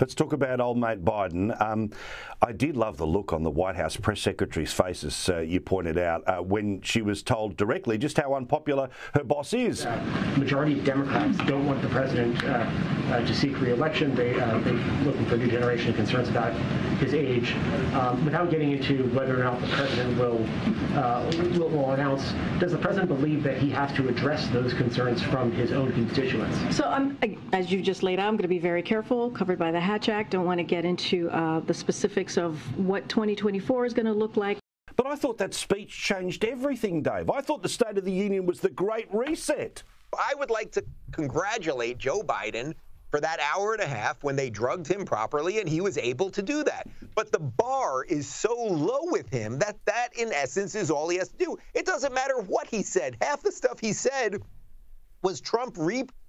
Let's talk about old mate Biden. I did love the look on the White House press secretary's face, as you pointed out, when she was told directly just how unpopular her boss is. Majority of Democrats don't want the president to seek re-election. They're looking for a new generation of concerns about his age. Without getting into whether or not the president will announce, does the president believe that he has to address those concerns from his own constituents? So as you just laid out, I'm going to be very careful, covered by the Hatch Act. Don't want to get into the specifics of what 2024 is going to look like. But I thought that speech changed everything, Dave. I thought the State of the Union was the Great Reset. I would like to congratulate Joe Biden for that hour and a half when they drugged him properly and he was able to do that. But the bar is so low with him that in essence is all he has to do. It doesn't matter what he said. Half the stuff he said was Trump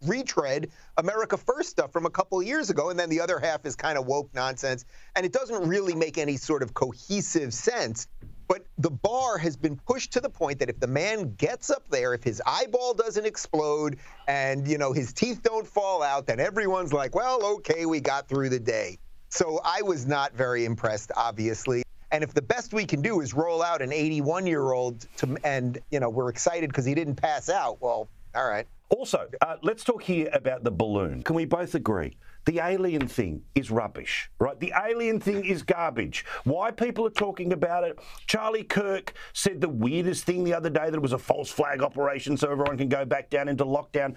retread America First stuff from a couple of years ago, and then the other half is kind of woke nonsense, and it doesn't really make any sort of cohesive sense. But the bar has been pushed to the point that if the man gets up there, if his eyeball doesn't explode and, his teeth don't fall out, then everyone's like, well, okay, we got through the day. So I was not very impressed, obviously. And if the best we can do is roll out an 81-year-old and, we're excited because he didn't pass out, well, all right. Also, let's talk here about the balloon. Can we both agree? The alien thing is rubbish, right? The alien thing is garbage. Why people are talking about it? Charlie Kirk said the weirdest thing the other day, that it was a false flag operation so everyone can go back down into lockdown.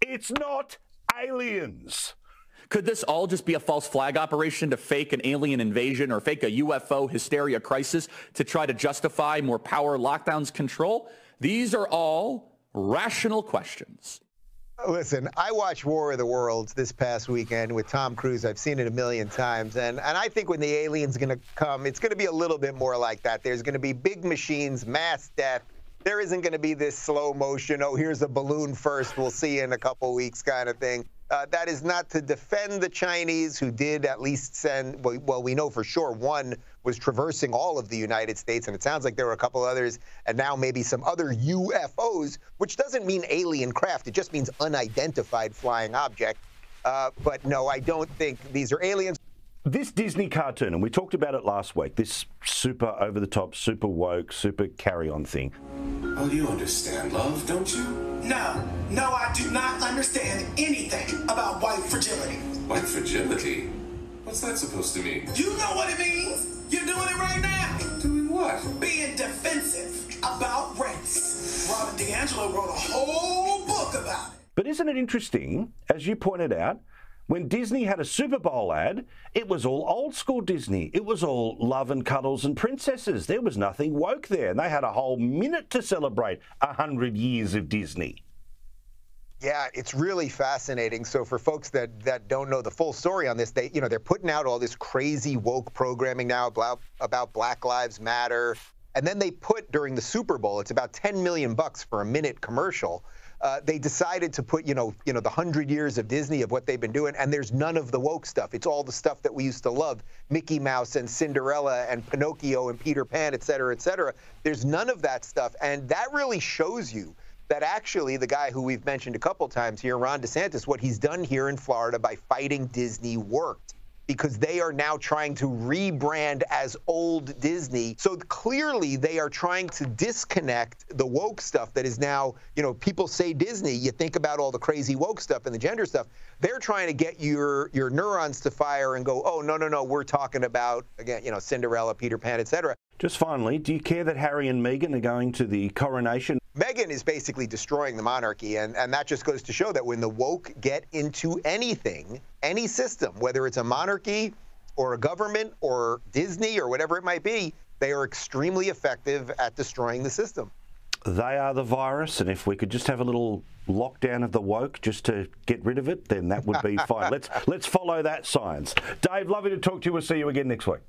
It's not aliens. Could this all just be a false flag operation to fake an alien invasion or fake a UFO hysteria crisis to try to justify more power lockdowns control? These are all rational questions. Listen, I watched War of the Worlds this past weekend with Tom Cruise. I've seen it a million times. And I think when the alien's going to come, it's going to be a little bit more like that. There's going to be big machines, mass death. There isn't going to be this slow motion, oh, here's a balloon first, we'll see you in a couple weeks kind of thing. That is not to defend the Chinese, who did at least send, well, we know for sure one was traversing all of the United States, and it sounds like there were a couple others, and now maybe some other UFOs, which doesn't mean alien craft. It just means unidentified flying object. But no, I don't think these are aliens. This Disney cartoon, and we talked about it last week, this super over-the-top, super woke, super carry-on thing. Well, you understand love, don't you? No, I do not understand anything about white fragility. White fragility? What's that supposed to mean? You know what it means. You're doing it right now. Doing what? Being defensive about race. Robin DiAngelo wrote a whole book about it. But isn't it interesting, as you pointed out, when Disney had a Super Bowl ad, it was all old school Disney. It was all love and cuddles and princesses. There was nothing woke there. And they had a whole minute to celebrate 100 years of Disney. Yeah, it's really fascinating. So for folks that don't know the full story on this, they're putting out all this crazy woke programming now about Black Lives Matter. And then they put during the Super Bowl, it's about $10 million for a minute commercial. They decided to put, the 100 years of Disney of what they've been doing, and there's none of the woke stuff. It's all the stuff that we used to love, Mickey Mouse and Cinderella and Pinocchio and Peter Pan, et cetera, et cetera. There's none of that stuff, and that really shows you that actually the guy who we've mentioned a couple times here, Ron DeSantis, what he's done here in Florida by fighting Disney worked, because they are now trying to rebrand as old Disney. So clearly they are trying to disconnect the woke stuff that is now, people say Disney, you think about all the crazy woke stuff and the gender stuff. They're trying to get your neurons to fire and go, oh, no, we're talking about, again, Cinderella, Peter Pan, et cetera. Just finally, do you care that Harry and Meghan are going to the coronation? Meghan is basically destroying the monarchy, and that just goes to show that when the woke get into anything, any system, whether it's a monarchy or a government or Disney or whatever it might be, they are extremely effective at destroying the system. They are the virus, and if we could just have a little lockdown of the woke just to get rid of it, then that would be fine. Let's follow that science. Dave, lovely to talk to you. We'll see you again next week.